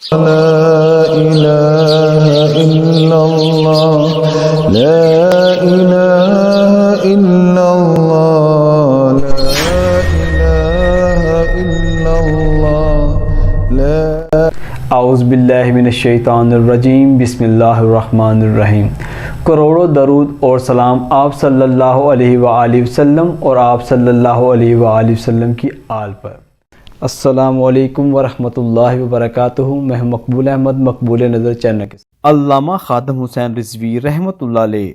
لا إله إلا الله لا إله إلا الله لا إله إلا الله لا اعوذ باللہ من الشیطان الرجیم بسم اللہ الرحمن الرحیم۔ کروڑوں درود اور سلام آپ صلی اللہ علیہ وآلہ وسلم اور آپ صلی اللہ علیہ وآلہ وسلم کی آل پر۔ السلام علیکم ورحمۃ اللہ وبرکاتہ۔ میں مقبول احمد، مقبول نظر چینل کے ساتھ۔ علامہ خادم حسین رضوی رحمۃ اللہ علیہ،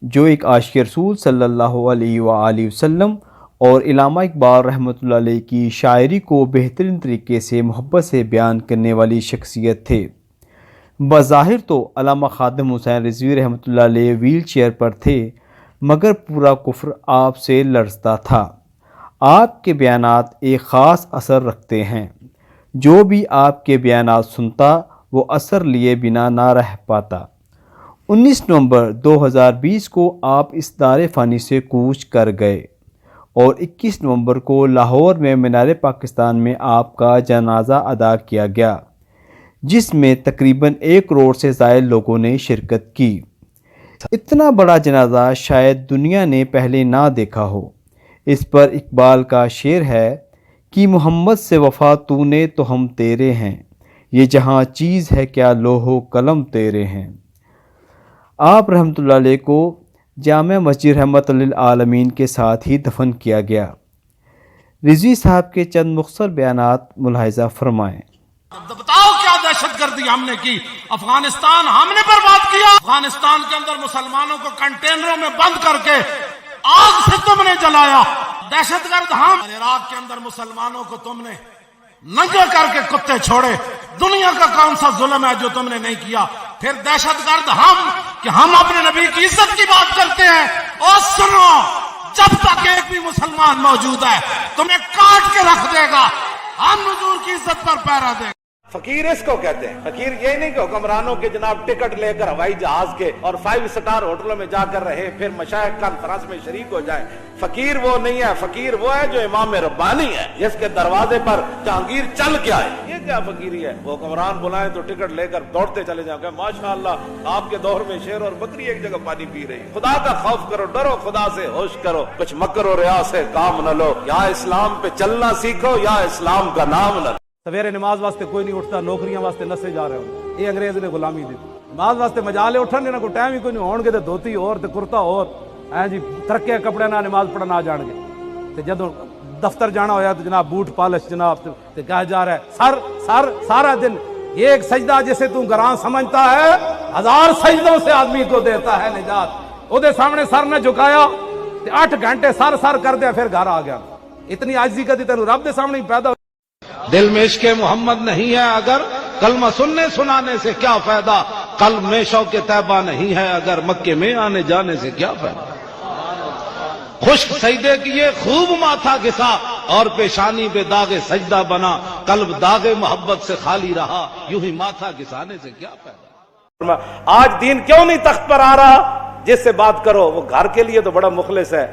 جو ایک عاشق رسول صلی اللہ علیہ وآلہ وسلم اور علامہ اقبال رحمۃ اللہ علیہ کی شاعری کو بہترین طریقے سے محبت سے بیان کرنے والی شخصیت تھے۔ بظاہر تو علامہ خادم حسین رضوی رحمۃ اللہ علیہ ویل چیئر پر تھے، مگر پورا کفر آپ سے لرزتا تھا۔ آپ کے بیانات ایک خاص اثر رکھتے ہیں۔ جو بھی آپ کے بیانات سنتا وہ اثر لیے بنا نہ رہ پاتا۔ 19 نومبر 2020 کو آپ اس دار فانی سے کوچ کر گئے اور 21 نومبر کو لاہور میں مینار پاکستان میں آپ کا جنازہ ادا کیا گیا، جس میں تقریباً 1 کروڑ سے زائد لوگوں نے شرکت کی۔ اتنا بڑا جنازہ شاید دنیا نے پہلے نہ دیکھا ہو۔ اس پر اقبال کا شعر ہے کہ محمد سے وفا تو نے تو ہم تیرے ہیں، یہ جہاں چیز ہے کیا لوح و قلم تیرے ہیں۔ آپ رحمۃ اللہ علیہ کو جامع مسجد رحمت للعالمین کے ساتھ ہی دفن کیا گیا۔ رضوی صاحب کے چند مختصر بیانات ملاحظہ فرمائیں۔ بتاؤ کیا دہشت گردی ہم نے کی؟ افغانستان ہم نے برباد کیا۔ افغانستان کے اندر مسلمانوں کو کنٹینروں میں بند کر کے آگ سے تم نے جلایا۔ دہشت گرد ہم۔ عراق کے اندر مسلمانوں کو تم نے ننگے کر کے کتے چھوڑے۔ دنیا کا کون سا ظلم ہے جو تم نے نہیں کیا؟ پھر دہشت گرد ہم کہ ہم اپنے نبی کی عزت کی بات کرتے ہیں۔ اور سنو، جب تک ایک بھی مسلمان موجود ہے تمہیں کاٹ کے رکھ دے گا، ہم حضور کی عزت پر پہرا دیں گے۔ فقیر اس کو کہتے ہیں۔ فقیر یہ نہیں کہ حکمرانوں کے جناب ٹکٹ لے کر ہوائی جہاز کے اور 5 سٹار ہوٹلوں میں جا کر رہے پھر مشائخ کانفرنس میں شریک ہو جائیں۔ فقیر وہ نہیں ہے، فقیر وہ ہے جو امام ربانی ہے، جس کے دروازے پر جہانگیر چل کے آئے۔ یہ کیا فقیری ہے؟ وہ حکمران بلائیں تو ٹکٹ لے کر دوڑتے چلے جاؤ کہ ماشاءاللہ آپ کے دور میں شیر اور بکری ایک جگہ پانی پی رہی۔ خدا کا خوف کرو، ڈرو خدا سے، ہوش کرو، کچھ مکر و ریا سے کام نہ لو، یا اسلام پہ چلنا سیکھو یا اسلام کا نام نہ لو۔ سویرے نماز واسطے کوئی نہیں اٹھتا، نوکریاں واسطے نسے جا رہے ہوں۔ یہ انگریز نے غلامی دی۔ نماز واسطے مجالے اٹھن نہ کوئی ٹائم ہی کوئی نہیں ہون گے تے دھوتی اور تے کرتا اور جی ترکے کپڑے نہ نماز پڑھنا آ جان گے۔ تے جدوں دفتر جانا ہویا تو جناب بوٹ پالش جناب تے کہا جا رہا ہے سر سارا دن یہ ایک سجدہ جسے تو گراں سمجھتا ہے 1000 سجدوں سے آدمی کو دیتا ہے نجات۔ او دے سامنے سر نہ جھکایا تے 8 گھنٹے سر کر دیا پھر گھر آ گیا۔ اتنی عاجزی کدی تینوں رب دے سامنے ہی پیدا۔ دل میں عشق محمد نہیں ہے اگر کلمہ سننے سنانے سے کیا فائدہ، قلب میں شوق طیبہ نہیں ہے اگر مکے میں آنے جانے سے کیا فائدہ۔ خشک سجدے کیے خوب ماتھا گھسا اور پیشانی پہ داغ سجدہ بنا، قلب داغ محبت سے خالی رہا، یوں ہی ماتھا گھسانے سے کیا فائدہ۔ آج دین کیوں نہیں تخت پر آ رہا؟ جس سے بات کرو وہ گھر کے لیے تو بڑا مخلص ہے،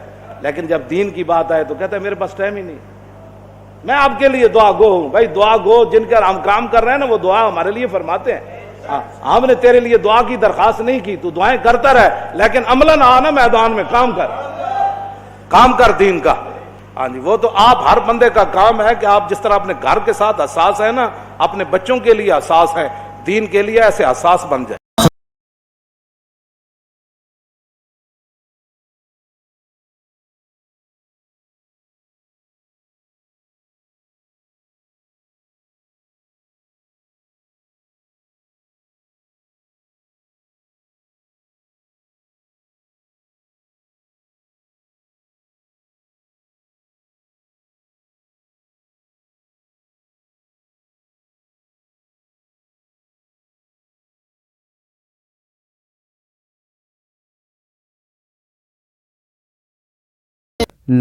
لیکن جب دین کی بات آئے تو کہتا ہے میرے پاس ٹائم ہی نہیں۔ میں آپ کے لیے دعا گو ہوں۔ بھائی دعا گو جن کا ہم کام کر رہے ہیں نا وہ دعا ہمارے لیے فرماتے ہیں۔ ہم نے تیرے لیے دعا کی درخواست نہیں کی، تو دعائیں کرتا رہے لیکن عملاً آنا میدان میں کام کر دین کا۔ ہاں جی، وہ تو آپ ہر بندے کا کام ہے کہ آپ جس طرح اپنے گھر کے ساتھ حساس ہیں نا، اپنے بچوں کے لیے حساس ہیں، دین کے لیے ایسے حساس بن جائے۔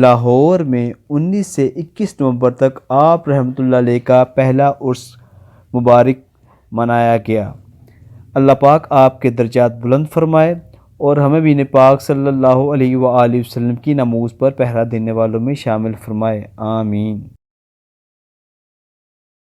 لاہور میں 19 سے 21 نومبر تک آپ رحمۃ اللہ علیہ کا پہلا عرس مبارک منایا گیا۔ اللہ پاک آپ کے درجات بلند فرمائے اور ہمیں بھی پاک صلی اللہ علیہ وآلہ وسلم کی نماز پر پہرا دینے والوں میں شامل فرمائے، آمین۔